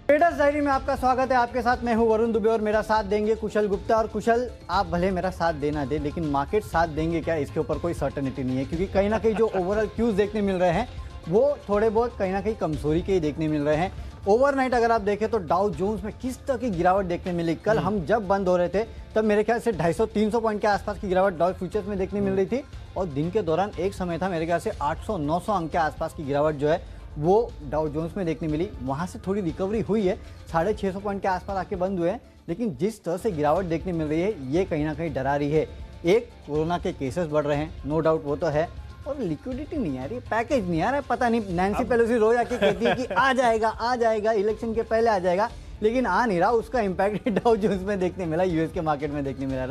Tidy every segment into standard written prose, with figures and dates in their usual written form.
Traders diary में आपका स्वागत है। आपके साथ मैं हूं वरुण दुबे और मेरा साथ देंगे कुशल गुप्ता। और कुशल, आप भले मेरा साथ देना दे, लेकिन मार्केट साथ देंगे क्या, इसके ऊपर कोई सर्टेनिटी नहीं है, क्योंकि कहीं ना कहीं जो ओवरऑल क्यूज देखने मिल रहे हैं वो थोड़े बहुत कहीं ना कहीं कमजोरी के ही देखने मिल रहे हैं। ओवरनाइट अगर आप देखें तो डाउ जोन्स में किस तरह की गिरावट देखने मिली। कल हम जब बंद हो रहे थे तब मेरे ख्याल से 250-300 पॉइंट के आसपास की गिरावट डाउ फ्यूचर्स में देखने मिल रही थी, और दिन के दौरान एक समय था मेरे ख्याल से 800-900 अंक के आसपास की गिरावट जो है वो डाउ जोन्स में देखने मिली। वहाँ से थोड़ी रिकवरी हुई है, 650 पॉइंट के आसपास आके बंद हुए हैं, लेकिन जिस तरह से गिरावट देखने मिल रही है ये कहीं ना कहीं डरा रही है। एक, कोरोना के केसेस बढ़ रहे हैं, नो डाउट वो तो है, और लिक्विडिटी नहीं आ रही, पैकेज नहीं आ रहा है। पता नहीं, नैन्सी पेलोसी रोज आके कहती है कि आ जाएगा इलेक्शन के पहले आ जाएगा, लेकिन आ नहीं रहा। उसका इंपैक्ट डाउ जोन्स में देखने मिला, यूएस के मार्केट में देखने मिला।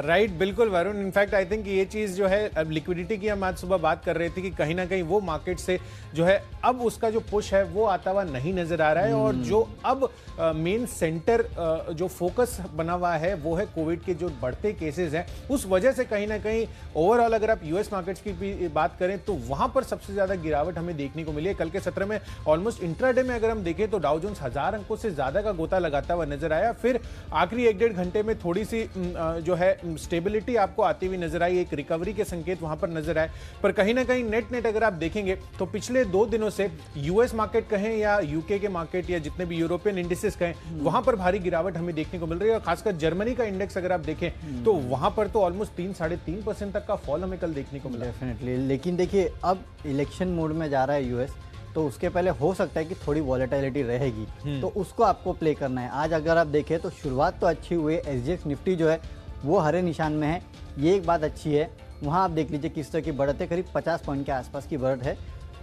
राइट, बिल्कुल वरुण। इनफैक्ट आई थिंक ये चीज जो है, अब लिक्विडिटी की हम आज सुबह बात कर रहे थे कि कहीं ना कहीं वो मार्केट से जो है अब उसका जो पुश है वो आता हुआ नहीं नजर आ रहा है, और जो अब मेन सेंटर जो फोकस बना हुआ है वो है कोविड के जो बढ़ते केसेस हैं। उस वजह से कहीं ना कहीं ओवरऑल अगर आप यूएस मार्केट्स की भी बात करें तो वहां पर सबसे ज्यादा गिरावट हमें देखने को मिली है। कल के सत्र में ऑलमोस्ट इंट्राडे में अगर हम देखें तो डाउ जोन्स 1000 अंकों से ज्यादा का गोता लगाता हुआ नजर आया। फिर आखिरी 1-1.5 घंटे में थोड़ी सी जो है स्टेबिलिटी आपको आती हुई नजर आई, एक रिकवरी के संकेत वहां पर नजर आए। पर कहीं ना कहीं नेट अगर आप देखेंगे तो पिछले 2 दिनों से यूएस मार्केट कहें या यूके के मार्केट या जितने भी यूरोपियन इंडिसेस कहें, वहां पर भारी गिरावट हमें देखने को मिल रही है। और खासकर जर्मनी का इंडेक्स अगर आप देखें तो वहां पर तो ऑलमोस्ट 3-3.5% तक का फॉल हमें कल देखने को मिला। डेफिनेटली, लेकिन देखिए अब इलेक्शन मोड में जा रहा है यूएस, तो उसके पहले हो सकता है कि थोड़ी वॉलेटिलिटी रहेगी, तो उसको आपको प्ले करना है। आज अगर आप देखें तो शुरुआत तो अच्छी हुई है, एसजीएक्स निफ्टी जो है वो हरे निशान में है, ये एक बात अच्छी है। वहाँ आप देख लीजिए किस तरह की बढ़त है, करीब 50 पॉइंट के आसपास की बढ़त है।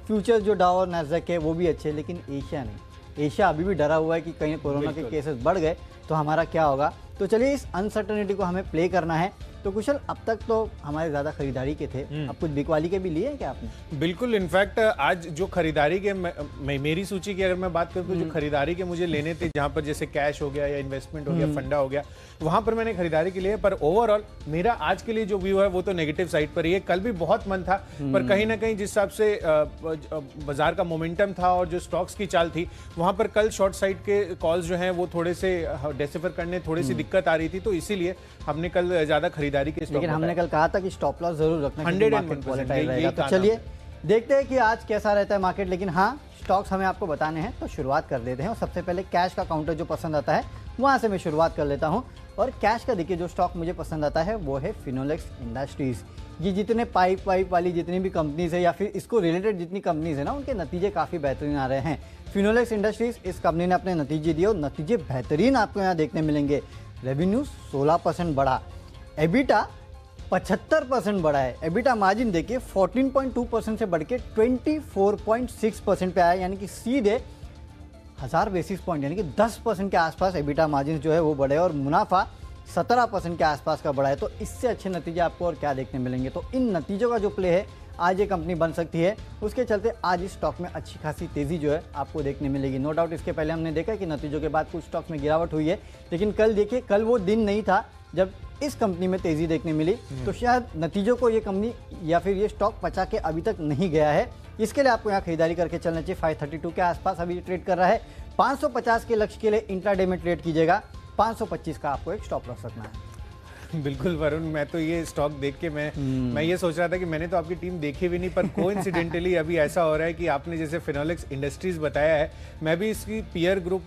फ्यूचर्स जो डाउ और नैस्डैक है वो भी अच्छे हैं, लेकिन एशिया नहीं। एशिया अभी भी डरा हुआ है कि कहीं कोरोना के केसेस बढ़ गए तो हमारा क्या होगा। तो चलिए इस अनसर्टेनिटी को हमें प्ले करना है। तो कुशल, अब तक तो हमारे ज्यादा खरीदारी के थे, अब कुछ बिकवाली के भी लिए हैं क्या आपने? बिल्कुल, इनफैक्ट आज जो खरीदारी के मेरी सूची की अगर मैं बात करूं तो जो खरीदारी के मुझे लेने थे, जहां पर जैसे कैश हो गया या इन्वेस्टमेंट हो गया, फंडा हो गया, वहां पर मैंने खरीदारी के लिए। पर ओवरऑल मेरा आज के लिए जो व्यू है वो तो नेगेटिव साइड पर ही है। कल भी बहुत मन था, पर कहीं ना कहीं जिस हिसाब से बाजार का मोमेंटम था और जो स्टॉक्स की चाल थी, वहां पर कल शॉर्ट साइड के कॉल्स जो हैं वो थोड़े से डिसिफर करने थोड़ी सी दिक्कत आ रही थी, तो इसीलिए हमने कल ज्यादा खरीदारी के। लेकिन हमने कल कहा था कि स्टॉप लॉस जरूर रखना, 100% रहेगा। तो चलिए देखते हैं कि आज कैसा रहता है मार्केट। लेकिन हाँ, स्टॉक्स हमें आपको बताने हैं, तो शुरुआत कर देते हैं। और सबसे पहले कैश का काउंटर जो पसंद आता है वहां से मैं शुरुआत कर लेता हूं। और कैश का देखिए जो स्टॉक मुझे पसंद आता है वो है फिनोलेक्स इंडस्ट्रीज। ये जितने पाइप वाली जितनी भी कंपनीज है या फिर इसको रिलेटेड जितनी कंपनीज है ना, उनके नतीजे काफ़ी बेहतरीन आ रहे हैं। फिनोलेक्स इंडस्ट्रीज, इस कंपनी ने अपने नतीजे दिए और नतीजे बेहतरीन आपको यहाँ देखने मिलेंगे। रेवेन्यू 16% बढ़ा, एबिटा 75% बढ़ा है। एबिटा मार्जिन देखिए 14.2% से बढ़ के 24.6% पे आया, यानी कि सीधे 1000 बेसिस पॉइंट यानी कि 10% के आसपास एबिटा मार्जिन जो है वो बढ़े, और मुनाफा 17% के आसपास का बढ़ा है। तो इससे अच्छे नतीजे आपको और क्या देखने मिलेंगे। तो इन नतीजों का जो प्ले है, आज ये कंपनी बन सकती है, उसके चलते आज इस स्टॉक में अच्छी खासी तेजी जो है आपको देखने मिलेगी। नो डाउट इसके पहले हमने देखा कि नतीजों के बाद कुछ स्टॉक्स में गिरावट हुई है, लेकिन कल देखिए, कल वो दिन नहीं था जब इस कंपनी में तेजी देखने मिली। तो शायद नतीजों को ये कंपनी या फिर ये स्टॉक पचा के अभी तक नहीं गया है, इसके लिए आपको यहाँ खरीदारी करके चलना चाहिए। 532 के आसपास अभी ट्रेड कर रहा है। 550 के लक्ष्य के लिए इंट्राडे में ट्रेड कीजिएगा, 525 का आपको एक स्टॉप लॉस रखना है। बिल्कुल वरुण, मैं तो ये स्टॉक देख के मैं ये सोच रहा था कि मैंने तो आपकी टीम देखी भी नहीं, पर कोइंसिडेंटली अभी ऐसा हो रहा है कि आपने जैसे फिनोलेक्स इंडस्ट्रीज बताया है, मैं भी इसकी पीयर ग्रुप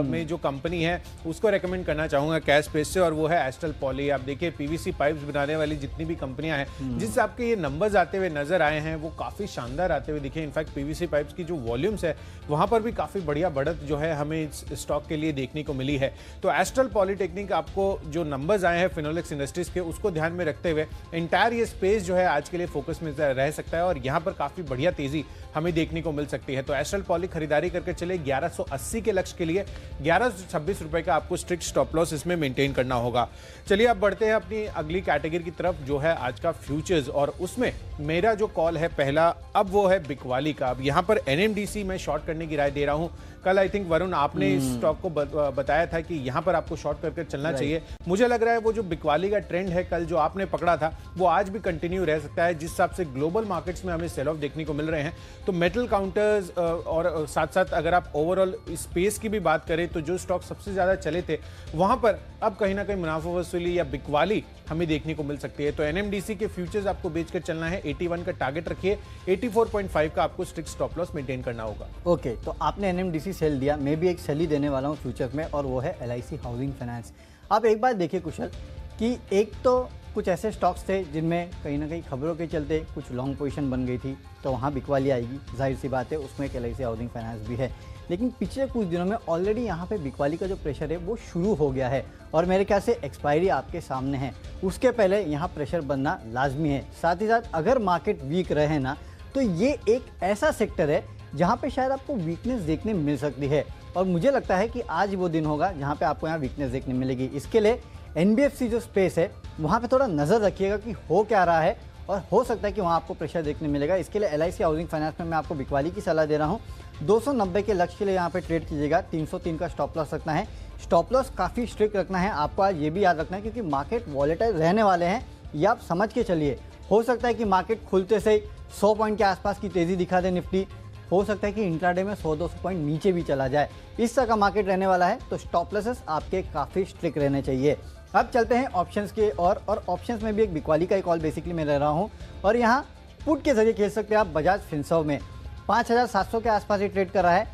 में जो कंपनी है उसको रेकमेंड करना चाहूंगा कैश स्पेस से, और वो है एस्ट्रल पॉली। आप देखिए पीवीसी पाइप्स बनाने वाली जितनी भी कंपनियां हैं, जिससे आपके ये नंबर्स आते हुए नजर आए हैं वो काफी शानदार आते हुए दिखे। इनफैक्ट पीवीसी पाइप्स की जो वॉल्यूम्स है वहां पर भी काफी बढ़िया बढ़त जो है हमें इस स्टॉक के लिए देखने को मिली है। तो एस्ट्रल पॉलीटेक्निक, आपको जो नंबर्स आए हैं फिनोलेक्स इंडस्ट्रीज के, उसको ध्यान में रखते हुए इंटायर ये स्पेस जो है आज के लिए फोकस में रह सकता है, और यहां पर काफी बढ़िया तेजी हमें देखने को मिल सकती है। तो एस्ट्रल पॉली खरीदारी करके चले 1180 के लक्ष्य के लिए 1126 रुपए का आपको स्ट्रिक्ट स्टॉप लॉस इसमें मेंटेन करना होगा। चलिए अब बढ़ते हैं अपनी अगली कैटेगरी की तरफ, जो है आज का फ्यूचर्स, और उसमें मेरा जो कॉल है पहला अब वो है बिकवाली का। अब यहां पर एनएमडीसी में शॉर्ट करने की राय दे रहा हूं। कल आई थिंक वरुण आपने इस स्टॉक को बताया था कि यहां पर आपको शॉर्ट करके चलना चाहिए। मुझे लग रहा है वो जो बिकवाली बिकवाली का ट्रेंड है कल जो आपने पकड़ा था वो आज भी कंटिन्यू रह सकता है। जिस हिसाब से ग्लोबल मार्केट्स में हमें सेल ऑफ देखने को मिल रहे हैं, तो मेटल काउंटर्स और साथ साथ अगर आप ओवरऑल स्पेस की भी बात करें तो जो स्टॉक सबसे ज्यादा चले थे वहां पर अब कहीं ना कहीं मुनाफा वसूली या बिकवाली हमें देखने को मिल सकती है। तो एनएमडीसी के फ्यूचर्स आपको बेचकर चलना है, 81 का टारगेट रखिए, 84.5 का आपको स्ट्रिक्ट स्टॉप लॉस मेंटेन करना होगा। ओके, तो आपने एनएमडीसी सेल दिया, मैं भी एक सेल ही देने वाला हूँ फ्यूचर्स में, और वो है एलआईसी हाउसिंग फाइनेंस। आप एक बात देखिए कुशल कि एक तो कुछ ऐसे स्टॉक्स थे जिनमें कहीं ना कहीं खबरों के चलते कुछ लॉन्ग पोजीशन बन गई थी, तो वहाँ बिकवाली आएगी, जाहिर सी बात है, उसमें एक एलआईसी हाउसिंग फाइनेंस भी है। लेकिन पिछले कुछ दिनों में ऑलरेडी यहाँ पे बिकवाली का जो प्रेशर है वो शुरू हो गया है, और मेरे ख्याल से एक्सपायरी आपके सामने है, उसके पहले यहाँ प्रेशर बनना लाजमी है। साथ ही साथ अगर मार्केट वीक रहे ना, तो ये एक ऐसा सेक्टर है जहाँ पे शायद आपको वीकनेस देखने मिल सकती है, और मुझे लगता है कि आज वो दिन होगा जहाँ पे आपको यहाँ वीकनेस देखने मिलेगी। इसके लिए एनबीएफसी जो स्पेस है वहाँ पे थोड़ा नज़र रखिएगा कि हो क्या रहा है, और हो सकता है कि वहाँ आपको प्रेशर देखने मिलेगा। इसके लिए एलआईसी हाउसिंग फाइनेंस में मैं आपको बिकवाली की सलाह दे रहा हूँ। 290 के लक्ष्य के लिए यहाँ पे ट्रेड कीजिएगा, 303 का स्टॉप लॉस रखना है। स्टॉप लॉस काफ़ी स्ट्रिक्ट रखना है आपको, आज ये भी याद रखना है क्योंकि मार्केट वॉलेटाइल रहने वाले हैं, ये आप समझ के चलिए। हो सकता है कि मार्केट खुलते से 100 पॉइंट के आसपास की तेज़ी दिखा दे निफ्टी, हो सकता है कि इंट्राडे में 100-200 पॉइंट नीचे भी चला जाए, इस तरह का मार्केट रहने वाला है, तो स्टॉप लॉसेस आपके काफ़ी स्ट्रिक्ट रहने चाहिए। अब चलते हैं ऑप्शंस के और ऑप्शंस में भी एक बिकवाली का एक ऑल बेसिकली मैं ले रहा हूँ, और यहाँ पुट के जरिए खेल सकते हैं आप बजाज फिनसर्व में। 5700 के आसपास ये ट्रेड कर रहा है,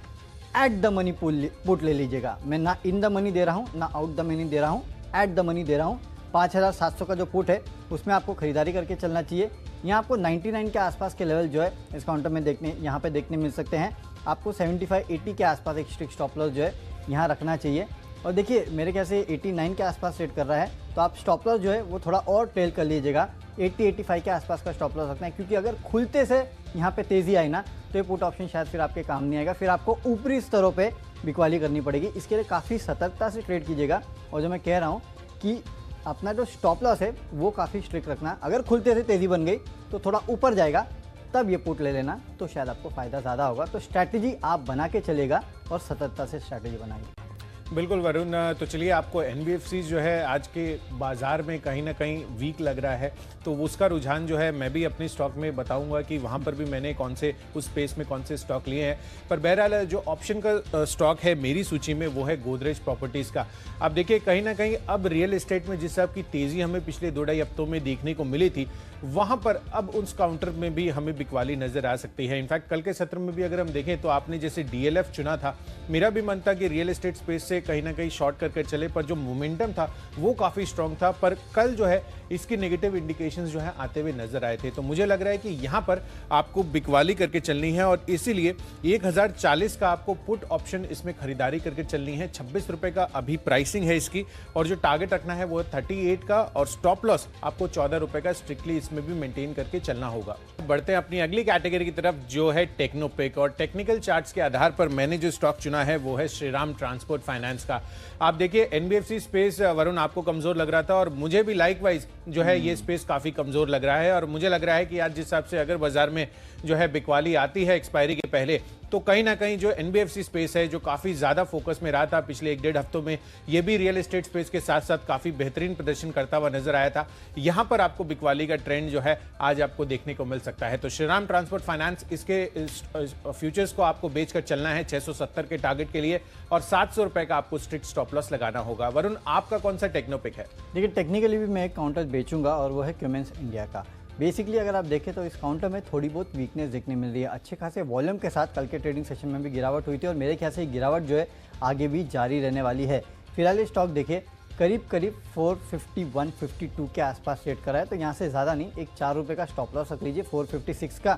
एट द मनी पुट ले लीजिएगा। मैं ना इन द मनी दे रहा हूँ ना आउट द मनी दे रहा हूँ, एट द मनी दे रहा हूँ। 5700 का जो पुट है उसमें आपको खरीदारी करके चलना चाहिए। यहाँ आपको 99 के आसपास के लेवल जो है इस काउंटर में यहाँ पे देखने मिल सकते हैं। आपको 75-80 के आसपास एक स्ट्रिक्ट स्टॉप लॉस जो है यहाँ रखना चाहिए। और देखिए मेरे ख्याल से 89 के आसपास ट्रेड कर रहा है, तो आप स्टॉप लॉस जो है वो थोड़ा और ट्रेल कर लीजिएगा। 80-85 के आसपास का स्टॉप लॉस रखना है, क्योंकि अगर खुलते से यहाँ पे तेज़ी आई ना, तो ये पुट ऑप्शन शायद फिर आपके काम नहीं आएगा, फिर आपको ऊपरी स्तरों पे बिकवाली करनी पड़ेगी। इसके लिए काफ़ी सतर्कता से ट्रेड कीजिएगा, और जो मैं कह रहा हूँ कि अपना जो स्टॉप लॉस है वो काफ़ी स्ट्रिक्ट रखना। अगर खुलते से तेज़ी बन गई तो थोड़ा ऊपर जाएगा, तब ये पुट ले लेना, तो शायद आपको फ़ायदा ज़्यादा होगा। तो स्ट्रैटेजी आप बना के चलेगा और सतर्कता से स्ट्रैटेजी बनाइए। बिल्कुल वरुण, तो चलिए आपको एनबीएफसी जो है आज के बाजार में कहीं ना कहीं वीक लग रहा है, तो उसका रुझान जो है मैं भी अपनी स्टॉक में बताऊंगा कि वहां पर भी मैंने कौन से उस स्पेस में कौन से स्टॉक लिए हैं। पर बहरहाल जो ऑप्शन का स्टॉक है मेरी सूची में वो है गोदरेज प्रॉपर्टीज़ का। आप देखिए कहीं ना कहीं अब रियल एस्टेट में जिस हिसाब की तेज़ी हमें पिछले 2-2.5 हफ्तों में देखने को मिली थी, वहां पर अब उस काउंटर में भी हमें बिकवाली नजर आ सकती है। इनफैक्ट कल के सत्र में भी अगर हम देखें तो आपने जैसे डीएलएफ चुना था, मेरा भी मन था कि रियल एस्टेट स्पेस से कहीं ना कहीं शॉर्ट करके चले, पर जो मोमेंटम था वो काफी स्ट्रांग था, पर कल जो है इसकी नेगेटिव इंडिकेशंस जो है आते हुए नजर आए थे। तो मुझे लग रहा है कि यहां पर आपको बिकवाली करके चलनी है, और इसीलिए 1040 का आपको पुट ऑप्शन इसमें खरीदारी करके चलनी है। 26 रुपए का अभी प्राइसिंग है इसकी, और जो टारगेट रखना है वो है 38 का, और स्टॉप लॉस आपको 14 रुपए का स्ट्रिक्टली इसमें भी मेंटेन करके चलना होगा। बढ़ते हैं अपनी अगली कैटेगरी की तरफ जो है टेक्नोपिक, और टेक्निकल चार्ट्स के आधार पर मैंने जो स्टॉक चुना है वो है श्रीराम ट्रांसपोर्ट फाइनेंस का। आप देखिए एनबीएफसी स्पेस वरुण आपको कमजोर लग रहा था, और मुझे भी लाइकवाइज जो है ये स्पेस काफी कमजोर लग रहा है, और मुझे लग रहा है कि आज जिस हिसाब से अगर बाजार में जो है बिकवाली आती है एक्सपायरी के पहले, तो कहीं ना कहीं जो एनबीएफसी स्पेस है जो काफी ज्यादा फोकस में रहा था पिछले 1-1.5 हफ्तों में, ये भी रियल एस्टेट स्पेस के साथ साथ काफी बेहतरीन प्रदर्शन करता हुआ नजर आया था। यहां पर आपको बिकवाली का ट्रेंड जो है आज आपको देखने को मिल सकता है। तो श्रीराम ट्रांसपोर्ट फाइनेंस इसके फ्यूचर्स को आपको बेचकर चलना है 670 के टारगेट के लिए, और 700 रुपए का आपको स्ट्रिक्ट स्टॉप लॉस लगाना होगा। वरुण आपका कौन सा टेक्नोपिक है? देखिए टेक्निकली भी मैं एक काउंटर बेचूंगा, और वो है क्यूमेंस इंडिया का। बेसिकली अगर आप देखें तो इस काउंटर में थोड़ी बहुत वीकनेस देखने मिल रही है। अच्छे खासे वॉल्यूम के साथ कल के ट्रेडिंग सेशन में भी गिरावट हुई थी, और मेरे ख्याल से गिरावट जो है आगे भी जारी रहने वाली है। फिलहाल ये स्टॉक देखिए करीब 451-52 के आसपास ट्रेड कर रहा है, तो यहाँ से ज़्यादा नहीं, एक 4 रुपये का स्टॉप लॉस रख लीजिए। 456 का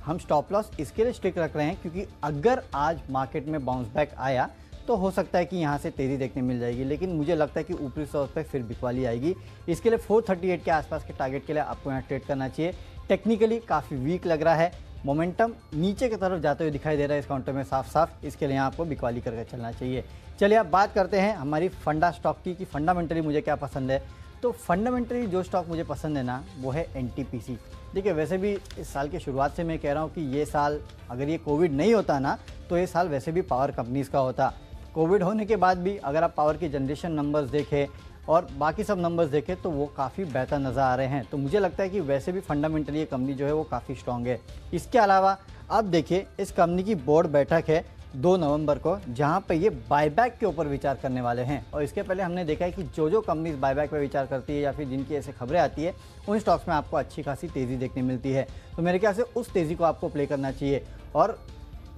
हम स्टॉप लॉस इसके लिए स्टिक रख रहे हैं, क्योंकि अगर आज मार्केट में बाउंस बैक आया तो हो सकता है कि यहाँ से तेज़ी देखने मिल जाएगी, लेकिन मुझे लगता है कि ऊपरी स्तर पे फिर बिकवाली आएगी। इसके लिए 438 के आसपास के टारगेट के लिए आपको यहाँ ट्रेड करना चाहिए। टेक्निकली काफ़ी वीक लग रहा है, मोमेंटम नीचे की तरफ जाते हुए दिखाई दे रहा है इस काउंटर में साफ साफ, इसके लिए यहाँ आपको बिकवाली करके चलना चाहिए। चलिए अब बात करते हैं हमारी फंडा स्टॉक की, कि फंडामेंटली मुझे क्या पसंद है। तो फंडामेंटली जो स्टॉक मुझे पसंद है ना, वो है एनटीपीसी। देखिए वैसे भी इस साल की शुरुआत से मैं कह रहा हूँ कि ये साल अगर ये कोविड नहीं होता ना, तो ये साल वैसे भी पावर कंपनीज़ का होता। कोविड होने के बाद भी अगर आप पावर की जनरेशन नंबर्स देखें, और बाकी सब नंबर्स देखें तो वो काफ़ी बेहतर नज़र आ रहे हैं। तो मुझे लगता है कि वैसे भी फंडामेंटली ये कंपनी जो है वो काफ़ी स्ट्रॉन्ग है। इसके अलावा अब देखिए इस कंपनी की बोर्ड बैठक है 2 नवंबर को, जहां पे ये बायबैक के ऊपर विचार करने वाले हैं। और इसके पहले हमने देखा है कि जो कंपनीज बायबैक पे विचार करती है या फिर जिनकी ऐसे खबरें आती है उन स्टॉक्स में आपको अच्छी खासी तेज़ी देखने मिलती है। तो मेरे ख्याल से उस तेज़ी को आपको प्ले करना चाहिए। और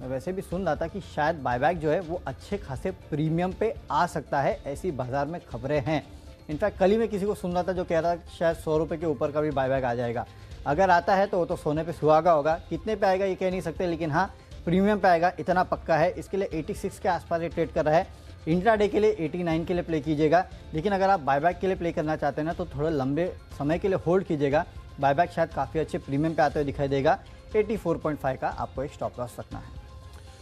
मैं वैसे भी सुन रहा था कि शायद बायबैक जो है वो अच्छे खासे प्रीमियम पे आ सकता है, ऐसी बाजार में खबरें हैं। इनफैक्ट कल ही मैं किसी को सुन रहा था जो कह रहा था शायद 100 रुपये के ऊपर का भी बायबैक आ जाएगा। अगर आता है तो वो तो सोने पे सुहागा होगा, कितने पे आएगा ये कह नहीं सकते, लेकिन हाँ प्रीमियम पे आएगा इतना पक्का है। इसके लिए 86 के आसपास ये ट्रेड कर रहा है। इंट्राडे के लिए 89 के लिए प्ले कीजिएगा, लेकिन अगर आप बायबैक के लिए प्ले करना चाहते हैं ना तो थोड़ा लंबे समय के लिए होल्ड कीजिएगा। बायबैक शायद काफ़ी अच्छे प्रीमियम पे आते हुए दिखाई देगा। 84.5 का आपको एक स्टॉप लॉस रखना है।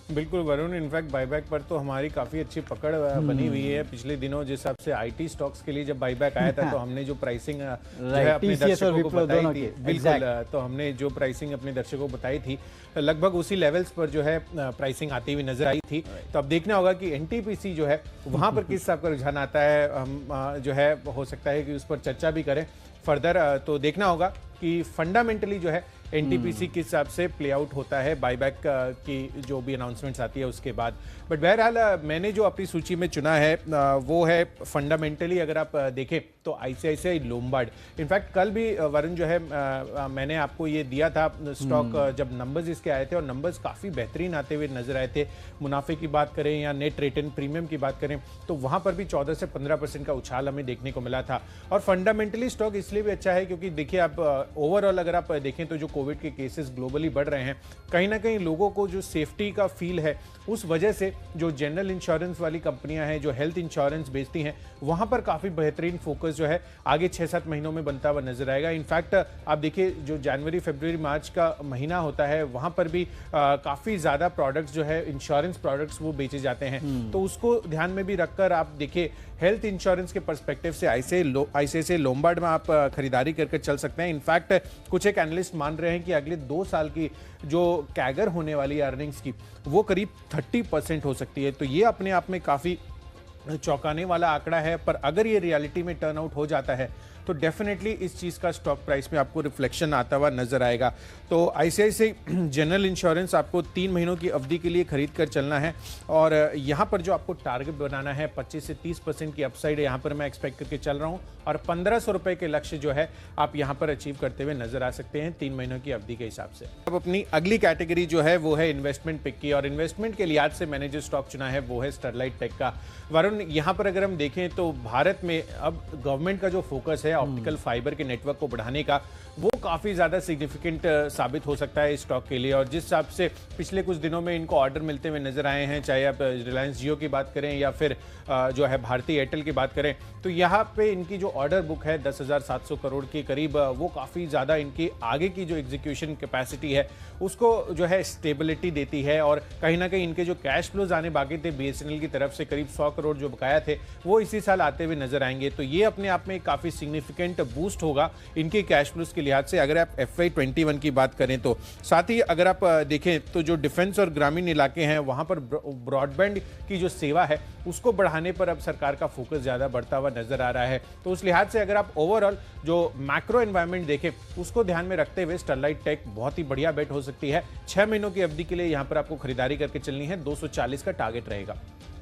बिल्कुल वरुण, इनफैक्ट बायबैक पर तो हमारी काफ़ी अच्छी पकड़ बनी हुई है। पिछले दिनों जिस हिसाब से आईटी स्टॉक्स के लिए जब बायबैक आया था तो हमने जो प्राइसिंग जो है अपने दर्शकों को बताई थी, बिल्कुल, तो हमने जो प्राइसिंग अपने दर्शकों को बताई थी लगभग उसी लेवल्स पर जो है प्राइसिंग आती हुई नजर आई थी। तो अब देखना होगा कि एनटीपीसी जो है वहाँ पर किस हिसाब का रुझान आता है। हम जो है हो सकता है कि उस पर चर्चा भी करें फर्दर। तो देखना होगा कि फंडामेंटली जो है एनटीपीसी किस हिसाब से प्ले आउट होता है बायबैक की जो भी अनाउंसमेंट्स आती है उसके बाद। बट बहरहाल मैंने जो अपनी सूची में चुना है वो है फंडामेंटली अगर आप देखें तो आईसीआईसीआई लोम्बार्ड। इनफैक्ट कल भी वरुण जो है मैंने आपको ये दिया था स्टॉक जब नंबर्स इसके आए थे और नंबर्स काफ़ी बेहतरीन आते हुए नजर आए थे। मुनाफे की बात करें या नेट रिटर्न प्रीमियम की बात करें तो वहाँ पर भी 14 से 15% का उछाल हमें देखने को मिला था। और फंडामेंटली स्टॉक इसलिए भी अच्छा है क्योंकि देखिए आप ओवरऑल अगर आप देखें तो जो कोविड के केसेस ग्लोबली बढ़ रहे हैं, कहीं ना कहीं लोगों को जो सेफ्टी का फील है उस वजह से जो जनरल इंश्योरेंस वाली कंपनियां हैं जो हेल्थ इंश्योरेंस बेचती हैं वहां पर काफी बेहतरीन फोकस जो है आगे 6-7 महीनों में बनता हुआ नजर आएगा। इनफैक्ट आप देखिए जो जनवरी फरवरी मार्च का महीना होता है वहां पर भी काफी ज्यादा प्रोडक्ट्स जो है इंश्योरेंस प्रोडक्ट्स वो बेचे जाते हैं। तो उसको ध्यान में भी रखकर आप देखिए हेल्थ इंश्योरेंस के पर्सपेक्टिव से आईसीआईसीआई लोम्बार्ड में आप खरीदारी करके चल सकते हैं। इनफैक्ट कुछ एक एनालिस्ट मान रहे हैं कि अगले 2 साल की जो कैगर होने वाली अर्निंग्स की वो करीब 30% हो सकती है। तो ये अपने आप में काफी चौंकाने वाला आंकड़ा है। पर अगर ये रियलिटी में टर्न आउट हो जाता है तो डेफिनेटली इस चीज़ का स्टॉक प्राइस में आपको रिफ्लेक्शन आता हुआ नजर आएगा। तो आईसीआईसीआई जनरल इंश्योरेंस आपको 3 महीनों की अवधि के लिए खरीद कर चलना है और यहाँ पर जो आपको टारगेट बनाना है 25 से 30% की अपसाइड यहाँ पर मैं एक्सपेक्ट करके चल रहा हूँ और 1500 रुपये के लक्ष्य जो है आप यहाँ पर अचीव करते हुए नजर आ सकते हैं 3 महीनों की अवधि के हिसाब से। अब अपनी अगली कैटेगरी जो है वो है इन्वेस्टमेंट पिक की और इन्वेस्टमेंट के लिहाज से मैंने जो स्टॉक चुना है वो है स्टरलाइट टेक का। वरुण, यहाँ पर अगर हम देखें तो भारत में अब गवर्नमेंट का जो फोकस है ऑप्टिकल फाइबर के नेटवर्क को बढ़ाने का वो काफ़ी ज़्यादा सिग्निफिकेंट साबित हो सकता है इस स्टॉक के लिए। और जिस हिसाब से पिछले कुछ दिनों में इनको ऑर्डर मिलते हुए नजर आए हैं, चाहे आप रिलायंस जियो की बात करें या फिर जो है भारतीय एयरटेल की बात करें, तो यहाँ पे इनकी जो ऑर्डर बुक है 10,700 करोड़ के करीब, वो काफ़ी ज़्यादा इनकी आगे की जो एग्जीक्यूशन कैपेसिटी है उसको जो है स्टेबिलिटी देती है। और कहीं ना कहीं इनके जो कैश फ्लोज आने बाकी थे बीएसएनएल की तरफ से करीब 100 करोड़ जो बकाया थे वो इसी साल आते हुए नजर आएंगे। तो ये अपने आप में काफ़ी सिग्निफिकेंट बूस्ट होगा इनके कैश फ्लोज के लिहाज से अगर आप FY21 की बात करें तो। साथ ही अगर आप देखें तो जो डिफेंस और ग्रामीण इलाके हैं वहां पर ब्रॉडबैंड की जो सेवा है उसको बढ़ाने पर अब सरकार का फोकस ज़्यादा बढ़ता हुआ नजर आ रहा है। तो उस लिहाज से अगर आप ओवरऑल जो मैक्रो एनवायरनमेंट देखें उसको ध्यान में रखते हुए स्टरलाइट टेक बहुत ही बढ़िया बेट हो सकती है। 6 महीनों की अवधि के लिए यहाँ पर आपको खरीदारी करके चलनी है, 240 का टारगेट रहेगा।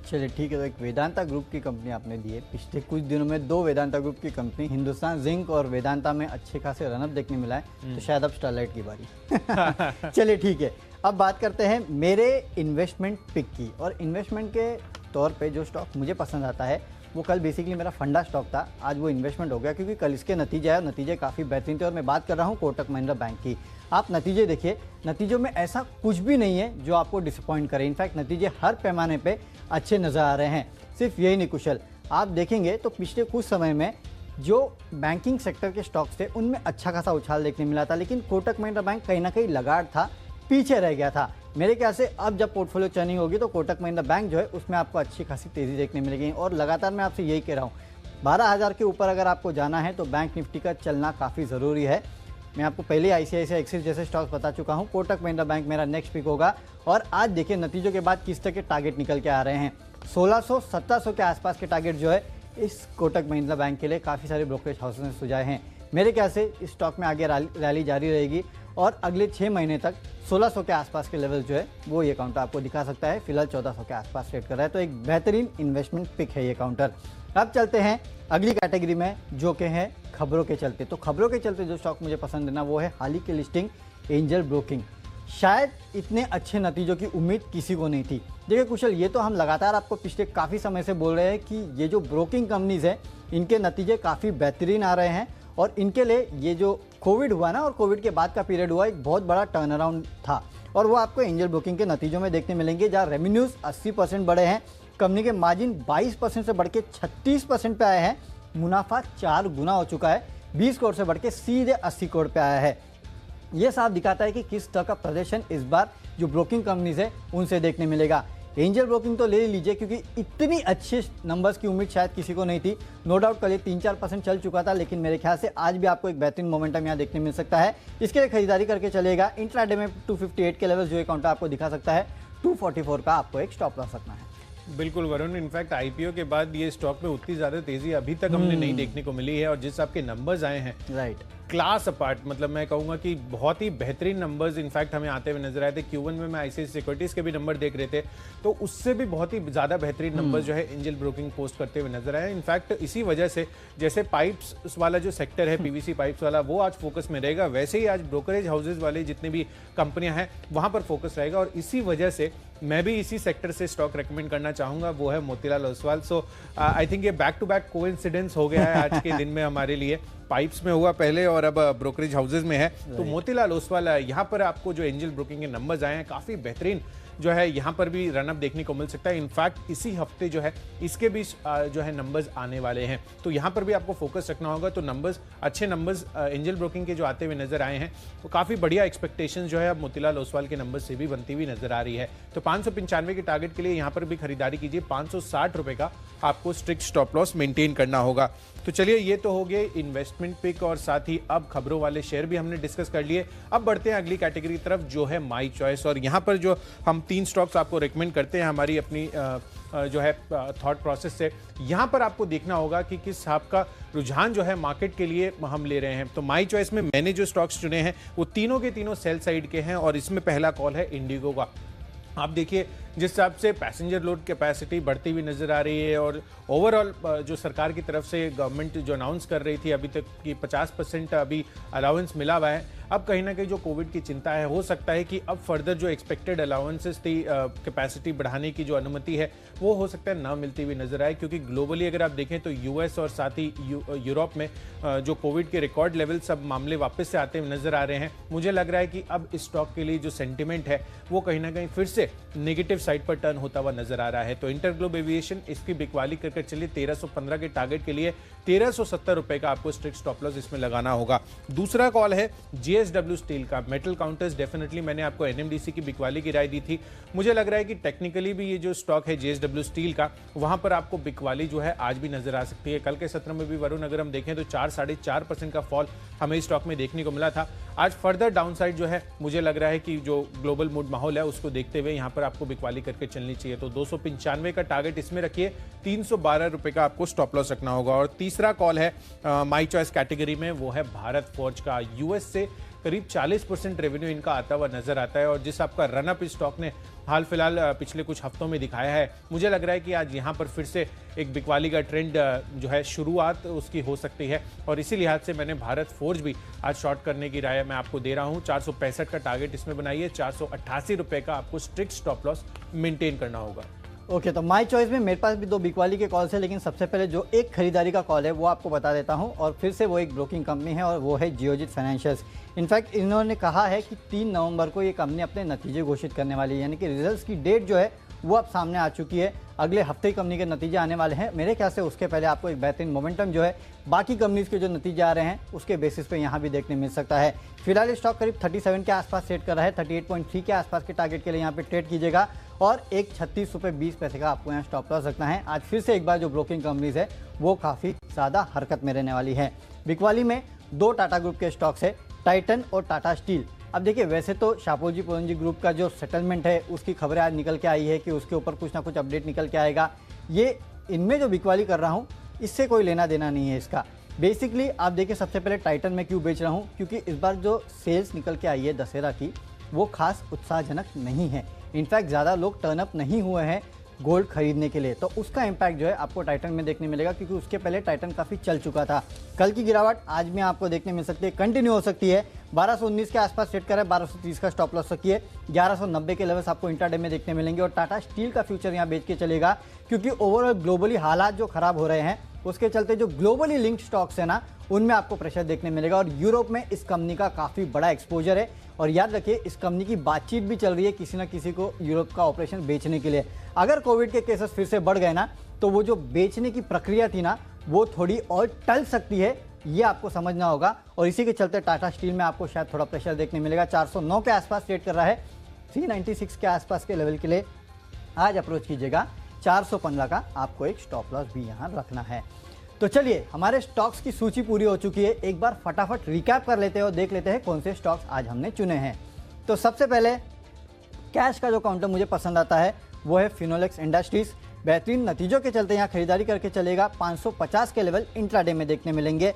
चलिए ठीक है। तो एक वेदांता ग्रुप की कंपनी आपने दी है। पिछले कुछ दिनों में 2 वेदांता ग्रुप की कंपनी हिंदुस्तान जिंक और वेदांता में अच्छे खासे रनअप देखने मिला है, तो शायद अब स्टरलाइट की बारी। चलिए ठीक है, अब बात करते हैं मेरे इन्वेस्टमेंट पिक की। और इन्वेस्टमेंट के तौर पे जो स्टॉक मुझे पसंद आता है वो कल बेसिकली मेरा फंडा स्टॉक था, आज वो इन्वेस्टमेंट हो गया क्योंकि कल इसके नतीजे आए और नतीजे काफ़ी बेहतरीन थे। और मैं बात कर रहा हूँ कोटक महिंद्रा बैंक की। आप नतीजे देखिए, नतीजों में ऐसा कुछ भी नहीं है जो आपको डिसअपॉइंट करे। इनफैक्ट नतीजे हर पैमाने पे अच्छे नज़र आ रहे हैं। सिर्फ यही नहीं कुशल, आप देखेंगे तो पिछले कुछ समय में जो बैंकिंग सेक्टर के स्टॉक्स थे उनमें अच्छा खासा उछाल देखने मिला था, लेकिन कोटक महिंद्रा बैंक कहीं ना कहीं लगाड़ था, पीछे रह गया था। मेरे ख्याल से अब जब पोर्टफोलियो चर्निंग होगी तो कोटक महिंद्रा बैंक जो है उसमें आपको अच्छी खासी तेज़ी देखने मिलेगी। और लगातार मैं आपसे यही कह रहा हूँ 12,000 के ऊपर अगर आपको जाना है तो बैंक निफ्टी का चलना काफ़ी ज़रूरी है। मैं आपको पहले आईसीआईसीआई एक्सिस जैसे स्टॉक्स बता चुका हूँ, कोटक महिंद्रा बैंक मेरा नेक्स्ट पिक होगा। और आज देखिए नतीजों के बाद किस तरह के टारगेट निकल के आ रहे हैं। 1600-1700 के आसपास के टारगेट जो है इस कोटक महिंद्रा बैंक के लिए काफ़ी सारे ब्रोकरेज हाउसेस ने सुझाए हैं। मेरे ख्याल से इस स्टॉक में आगे रैली जारी रहेगी और अगले 6 महीने तक 1600 के आसपास के लेवल जो है वो ये काउंटर आपको दिखा सकता है। फिलहाल 1400 के आसपास ट्रेड कर रहा है, तो एक बेहतरीन इन्वेस्टमेंट पिक है ये काउंटर। अब चलते हैं अगली कैटेगरी में, जो कि है खबरों के चलते। तो खबरों के चलते जो स्टॉक मुझे पसंद है ना, वो है हाल ही की लिस्टिंग एंजल ब्रोकिंग। शायद इतने अच्छे नतीजों की उम्मीद किसी को नहीं थी। देखिए कुशल, ये तो हम लगातार आपको पिछले काफ़ी समय से बोल रहे हैं कि ये जो ब्रोकिंग कंपनीज है इनके नतीजे काफ़ी बेहतरीन आ रहे हैं और इनके लिए ये जो कोविड हुआ ना और कोविड के बाद का पीरियड हुआ, एक बहुत बड़ा टर्न अराउंड था और वो आपको एंजल ब्रोकिंग के नतीजों में देखने मिलेंगे, जहाँ रेवेन्यूज़ 80% बढ़े हैं, कंपनी के मार्जिन 22% से बढ़ के 36% पे आए हैं, मुनाफा 4 गुना हो चुका है, 20 करोड़ से बढ़ के सीधे 80 करोड़ पे आया है। ये साफ दिखाता है कि किस तरह का प्रदर्शन इस बार जो ब्रोकिंग कंपनीज है उनसे देखने मिलेगा। एंजल ब्रोकिंग तो ले लीजिए, क्योंकि इतनी अच्छे नंबर्स की उम्मीद शायद किसी को नहीं थी। नो डाउट कल ये 3-4% चल चुका था, लेकिन मेरे ख्याल से आज भी आपको एक बेहतरीन मोमेंटम यहाँ देखने मिल सकता है। इसके लिए खरीदारी करके चलेगा। इंट्राडे में 258 के लेवल जो अकाउंट आपको दिखा सकता है, 244 का आपको एक स्टॉप लॉस रखना है। बिल्कुल वरुण, इनफैक्ट आईपीओ के बाद ये स्टॉक में उतनी ज्यादा तेजी अभी तक हमने नहीं देखने को मिली है और जिस आपके नंबर्स आए हैं, राइट, क्लास अपार्ट, मतलब मैं कहूंगा कि बहुत ही बेहतरीन नंबर्स इनफैक्ट हमें आते हुए नजर आए थे। Q1 में मैं आईसीआईसीआई सिक्योरिटीज के भी नंबर देख रहे थे, तो उससे भी बहुत ही ज्यादा बेहतरीन नंबर्स जो है एंजल ब्रोकिंग पोस्ट करते हुए नजर आए। इनफैक्ट इसी वजह से जैसे पाइप्स वाला जो सेक्टर है, पीवीसी पाइप्स वाला, वो आज फोकस में रहेगा, वैसे ही आज ब्रोकरेज हाउसेज वाले जितने भी कंपनियां हैं वहां पर फोकस रहेगा और इसी वजह से मैं भी इसी सेक्टर से स्टॉक रेकमेंड करना चाहूंगा, वो है मोतीलाल ओसवाल। सो आई थिंक ये बैक टू बैक कोइंसिडेंस हो गया है आज के दिन में हमारे लिए। पाइप्स में हुआ पहले और अब ब्रोकरेज हाउसेज में है, तो मोतीलाल ओसवाल यहाँ पर आपको जो एंजल ब्रोकिंग के नंबर्स आए हैं काफी बेहतरीन जो है यहाँ पर भी रनअप देखने को मिल सकता है। इनफैक्ट इसी हफ्ते जो है इसके भी जो है नंबर्स आने वाले हैं, तो यहाँ पर भी आपको फोकस रखना होगा। तो नंबर्स, अच्छे नंबर्स एंजल ब्रोकिंग के जो आते हुए नजर आए हैं, तो काफी बढ़िया एक्सपेक्टेशंस जो है अब मोतीलाल ओसवाल के नंबर से भी बनती हुई नजर आ रही है। तो 595 के टारगेट के लिए यहाँ पर भी खरीदारी कीजिए। 560 रुपए का आपको स्ट्रिक्ट स्टॉप लॉस मेंटेन करना होगा। तो चलिए, ये तो हो गए इन्वेस्टमेंट पिक और साथ ही अब खबरों वाले शेयर भी हमने डिस्कस कर लिए। अब बढ़ते हैं अगली कैटेगरी की तरफ, जो है माई चॉइस। और यहाँ पर जो हम 3 स्टॉक्स आपको रेकमेंड करते हैं हमारी अपनी जो है थॉट प्रोसेस से, यहाँ पर आपको देखना होगा कि किस हिसाब का रुझान जो है मार्केट के लिए हम ले रहे हैं। तो माई चॉइस में मैंने जो स्टॉक्स चुने हैं वो तीनों के तीनों सेल साइड के हैं और इसमें पहला कॉल है इंडिगो का। आप देखिए जिस हिसाब से पैसेंजर लोड कैपेसिटी बढ़ती हुई नजर आ रही है और ओवरऑल जो सरकार की तरफ से गवर्नमेंट जो अनाउंस कर रही थी अभी तक कि 50% अभी अलाउंस मिला हुआ है, अब कहीं ना कहीं जो कोविड की चिंता है, हो सकता है कि अब फर्दर जो एक्सपेक्टेड अलाउंसेस थी, कैपेसिटी बढ़ाने की जो अनुमति है, वो हो सकता है ना मिलती हुई नजर आए, क्योंकि ग्लोबली अगर आप देखें तो यूएस और साथ ही यूरोप में जो कोविड के रिकॉर्ड लेवल सब मामले वापस से आते हुए नजर आ रहे हैं। मुझे लग रहा है कि अब इस स्टॉक के लिए जो सेंटिमेंट है वो कहीं ना कहीं फिर से नेगेटिव साइड पर टर्न होता हुआ नजर आ रहा है। तो इंटरग्लोब एविएशन इसकी बिकवाली करके चलिए 1315 के टारगेट के लिए 1370 रुपए का आपको स्ट्रिक्ट स्टॉप लॉस इसमें लगाना होगा। दूसरा कॉल है जेएसडब्ल्यू स्टील का। मेटल काउंटर्स, डेफिनेटली मैंने आपको एनएमडीसी की बिकवाली की राय दी थी। मुझे लग रहा है कि टेक्निकली भी ये जो स्टॉक है जेएसडब्ल्यू स्टील का, वहां पर आपको बिकवाली जो है आज भी नजर आ सकती है। कल के सत्र में भी वरुण अगर हम देखें तो 4-4.5% का फॉल हमें स्टॉक में देखने को मिला था। आज फर्दर डाउनसाइड जो है मुझे लग रहा है कि जो ग्लोबल मूड माहौल है उसको देखते हुए यहाँ पर आपको बिकवाली करके चलनी चाहिए। तो 295 का टारगेट इसमें रखिए, 312 रुपए का आपको स्टॉप लॉस रखना होगा। और तीसरा कॉल है माई चॉइस कैटेगरी में, वो है भारत फोर्ज का। यूएस से करीब 40% रेवेन्यू इनका आता हुआ नजर आता है और जिस आपका रनअप इस स्टॉक ने हाल फिलहाल पिछले कुछ हफ्तों में दिखाया है, मुझे लग रहा है कि आज यहाँ पर फिर से एक बिकवाली का ट्रेंड जो है शुरुआत उसकी हो सकती है और इसी लिहाज से मैंने भारत फोर्ज भी आज शॉर्ट करने की राय मैं आपको दे रहा हूँ। 465 का टारगेट इसमें बनाइए, 488 रुपए का आपको स्ट्रिक्ट स्टॉप लॉस मेंटेन करना होगा। ओके, तो माई चॉइस में मेरे पास भी 2 बिकवाली के कॉल्स है, लेकिन सबसे पहले जो एक खरीदारी का कॉल है वो आपको बता देता हूं और फिर से वो एक ब्रोकिंग कंपनी है और वो है जियोजित फाइनेंशियल्स। इनफैक्ट इन्होंने कहा है कि 3 नवंबर को ये कंपनी अपने नतीजे घोषित करने वाली है, यानी कि रिजल्ट्स की डेट जो है वो अब सामने आ चुकी है। अगले हफ्ते ही कंपनी के नतीजे आने वाले हैं। मेरे ख्याल से उसके पहले आपको एक बेहतरीन मोमेंटम जो है बाकी कंपनीज के जो नतीजे आ रहे हैं उसके बेसिस पे यहाँ भी देखने मिल सकता है। फिलहाल स्टॉक करीब 37 के आसपास सेट कर रहा है, 38.3 के आसपास के टारगेट के लिए यहाँ पे ट्रेड कीजिएगा और एक 36 रुपये 20 पैसे का आपको यहाँ स्टॉप लॉस रखना है। आज फिर से एक बार जो ब्रोकिंग कंपनीज है वो काफ़ी ज़्यादा हरकत में रहने वाली है। बिकवाली में 2 टाटा ग्रुप के स्टॉक्स है, टाइटन और टाटा स्टील। अब देखिए, वैसे तो शापोजी पुरंजी ग्रुप का जो सेटलमेंट है उसकी खबरें आज निकल के आई है कि उसके ऊपर कुछ ना कुछ अपडेट निकल के आएगा। ये इनमें जो बिकवाली कर रहा हूँ इससे कोई लेना देना नहीं है इसका। बेसिकली आप देखिए, सबसे पहले टाइटन में क्यों बेच रहा हूँ, क्योंकि इस बार जो सेल्स निकल के आई है दशहरा की, वो खास उत्साहजनक नहीं है। इनफैक्ट ज़्यादा लोग टर्न अप नहीं हुए हैं गोल्ड खरीदने के लिए, तो उसका इम्पैक्ट जो है आपको टाइटन में देखने मिलेगा, क्योंकि उसके पहले टाइटन काफ़ी चल चुका था। कल की गिरावट आज भी आपको देखने मिल सकती है, कंटिन्यू हो सकती है। 1219 के आसपास सेट करा है, 1230 का स्टॉप लॉस रखिए, 1190 के लेवल्स आपको इंट्राडे में देखने मिलेंगे। और टाटा स्टील का फ्यूचर यहाँ बेच के चलेगा, क्योंकि ओवरऑल ग्लोबली हालात जो खराब हो रहे हैं, उसके चलते जो ग्लोबली लिंक्ड स्टॉक्स है ना, उनमें आपको प्रेशर देखने मिलेगा। और यूरोप में इस कंपनी का काफ़ी बड़ा एक्सपोजर है, और याद रखिए इस कंपनी की बातचीत भी चल रही है किसी ना किसी को यूरोप का ऑपरेशन बेचने के लिए। अगर कोविड के केसेस फिर से बढ़ गए ना, तो वो जो बेचने की प्रक्रिया थी ना, वो थोड़ी और टल सकती है, ये आपको समझना होगा। और इसी के चलते टाटा स्टील में आपको शायद थोड़ा प्रेशर देखने मिलेगा। 409 के आसपास ट्रेड कर रहा है, 396 के आसपास के लेवल के लिए आज अप्रोच कीजिएगा। 415 का आपको एक स्टॉप लॉस भी यहाँ रखना है। तो चलिए, हमारे स्टॉक्स की सूची पूरी हो चुकी है। एक बार फटाफट रिकैप कर लेते हैं और देख लेते हैं कौन से स्टॉक्स आज हमने चुने हैं। तो सबसे पहले कैश का जो काउंटर मुझे पसंद आता है वो है फिनोलेक्स इंडस्ट्रीज। बेहतरीन नतीजों के चलते यहाँ खरीदारी करके चलेगा। 550 के लेवल इंट्राडे में देखने मिलेंगे।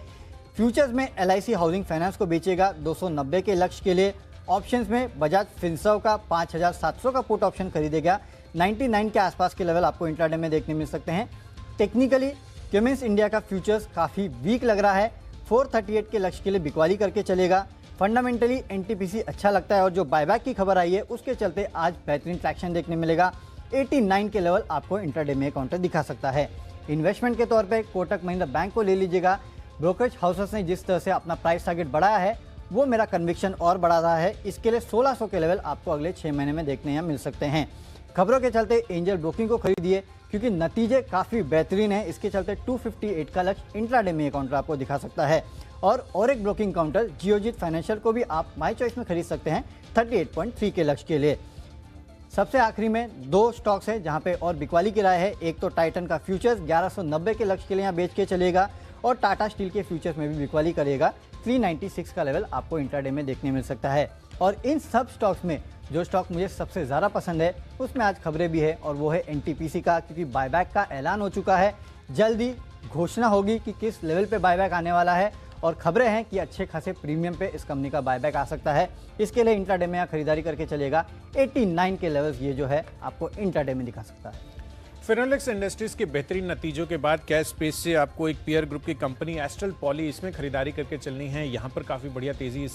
फ्यूचर्स में LIC हाउसिंग फाइनेंस को बेचेगा 290 के लक्ष्य के लिए। ऑप्शंस में बजाज फिनसर्व का 5700 का पुट ऑप्शन खरीदेगा। 99 के आसपास के लेवल आपको इंट्राडे में देखने मिल सकते हैं। टेक्निकली क्यूमिंस इंडिया का फ्यूचर्स काफ़ी वीक लग रहा है, 438 के लक्ष्य के लिए बिकवाली करके चलेगा। फंडामेंटली NTPC अच्छा लगता है, और जो बायबैक की खबर आई है उसके चलते आज बेहतरीन ट्रैक्शन देखने मिलेगा। 89 के लेवल आपको इंट्राडे में काउंटर दिखा सकता है। इन्वेस्टमेंट के तौर पे कोटक महिंद्रा बैंक को ले लीजिएगा। ब्रोकरेज हाउसेस ने जिस तरह से अपना प्राइस टारगेट बढ़ाया है, वो मेरा कन्विक्शन और बढ़ा रहा है। इसके लिए 1600 के लेवल आपको अगले 6 महीने में देखने यहाँ मिल सकते हैं। खबरों के चलते एंजल ब्रोकिंग को खरीदिए, क्योंकि नतीजे काफ़ी बेहतरीन है। इसके चलते 258 का लक्ष्य इंट्राडे में ये काउंटर आपको दिखा सकता है। और एक ब्रोकिंग काउंटर जियोजीत फाइनेंशियल को भी आप माई चॉइस में खरीद सकते हैं 38.3 के लक्ष्य के लिए। सबसे आखिरी में 2 स्टॉक्स हैं जहां पे और बिकवाली की राय है। एक तो टाइटन का फ्यूचर्स 1190 के लक्ष्य के लिए यहाँ बेच के चलेगा, और टाटा स्टील के फ्यूचर्स में भी बिकवाली करेगा। 396 का लेवल आपको इंट्राडे में देखने मिल सकता है। और इन सब स्टॉक्स में जो स्टॉक मुझे सबसे ज़्यादा पसंद है उसमें आज खबरें भी है, और वो है NTPC का, क्योंकि बायबैक का ऐलान हो चुका है। जल्दी घोषणा होगी कि किस लेवल पे बायबैक आने वाला है, और खबरें हैं कि अच्छे खासे प्रीमियम पे इस कंपनी का बायबैक आ सकता है। इसके लिए इंट्राडे में यहाँ खरीदारी करके चलेगा। 89 के लेवल्स ये जो है आपको इंट्राडे में दिखा सकता है। फिनोलेक्स इंडस्ट्रीज के बेहतरीन नतीजों के बाद कैश स्पेस से आपको एक पीयर ग्रुप की कंपनी एस्ट्रल पॉली, इसमें खरीदारी करके चलनी है। यहाँ पर काफ़ी बढ़िया तेजी इस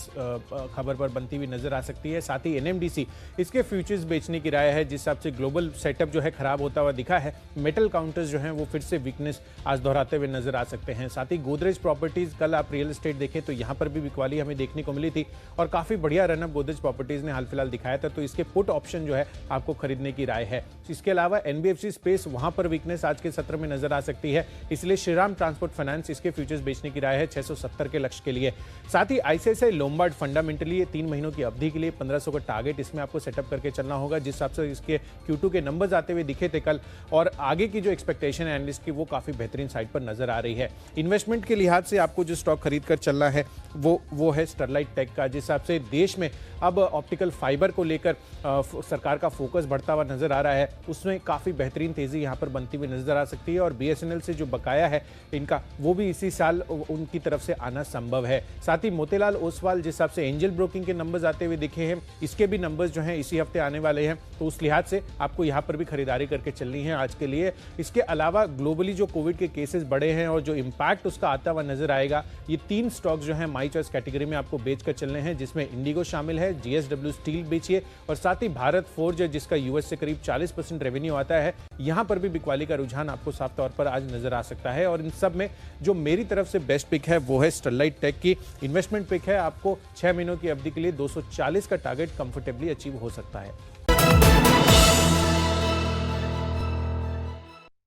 खबर पर बनती हुई नजर आ सकती है। साथ ही NMDC इसके फ्यूचर्स बेचने की राय है, जिस हिसाब से ग्लोबल सेटअप जो है खराब होता हुआ दिखा है। मेटल काउंटर्स जो हैं वो फिर से वीकनेस आज दोहराते हुए नजर आ सकते हैं। साथ ही गोदरेज प्रॉपर्टीज, कल आप रियल एस्टेट देखें तो यहाँ पर भी बिकवाली हमें देखने को मिली थी, और काफ़ी बढ़िया रनअप गोदरेज प्रॉपर्टीज ने हाल फिलहाल दिखाया था, तो इसके पुट ऑप्शन जो है आपको खरीदने की राय है। इसके अलावा NBFC स्पेस, वहाँ पर वीकनेस आज के सत्र में नजर आ सकती है, इसलिए श्रीराम ट्रांसपोर्ट फाइनेंस इसके फ्यूचर्स बेचने की राय है 670 के लक्ष्य के लिए। साथ ही ICICI लोम्बार्ड फंडामेंटली 3 महीनों की अवधि के लिए 1500 का टारगेट इसमें आपको सेटअप करके चलना होगा, जिस हिसाब से इसके Q2 के नंबर्स आते हुए दिखे थे कल, और आगे की जो एक्सपेक्टेशन है एनालिस्ट की वो काफी बेहतरीन साइड पर नजर आ रही है। इन्वेस्टमेंट के लिहाज से आपको जो स्टॉक खरीद कर चलना है वो है स्टरलाइट टेक का, जिस हिसाब से देश में अब ऑप्टिकल फाइबर को लेकर सरकार का फोकस बढ़ता हुआ नजर आ रहा है, उसमें काफी बेहतरीन तेजी यहाँ पर बनती हुई नजर आ सकती है। और BSNL से जो बकाया है इनका, वो भी इसी साल उनकी तरफ से आना संभव है। साथ ही मोतीलाल ओसवाल, जिस हिसाब से एंजल ब्रोकिंग के नंबर्स आते हुए दिखे हैं, इसके भी नंबर्स जो हैं इसी हफ्ते आने वाले हैं, तो उस लिहाज से आपको यहाँ पर भी खरीदारी करके चलनी है आज के लिए। इसके अलावा ग्लोबली जो कोविड के केसेस बढ़े हैं और जो इम्पैक्ट उसका आता हुआ नजर आएगा, ये 3 स्टॉक्स जो है माई चॉइस कैटेगरी में आपको बेच कर चलने हैं, जिसमें इंडिगो शामिल है। JSW स्टील बेचिए, और साथ ही भारत फोर्ज, जिसका US से करीब 40% रेवेन्यू आता है, यहाँ पर भी बिकवाली का रुझान आपको साफ तौर पर आज नजर आ सकता है। और इन सब में जो मेरी तरफ से बेस्ट पिक है वो है स्टरलाइट टेक की। इन्वेस्टमेंट पिक है, आपको 6 महीनों की अवधि के लिए 240 का टारगेट कंफर्टेबली अचीव हो सकता है।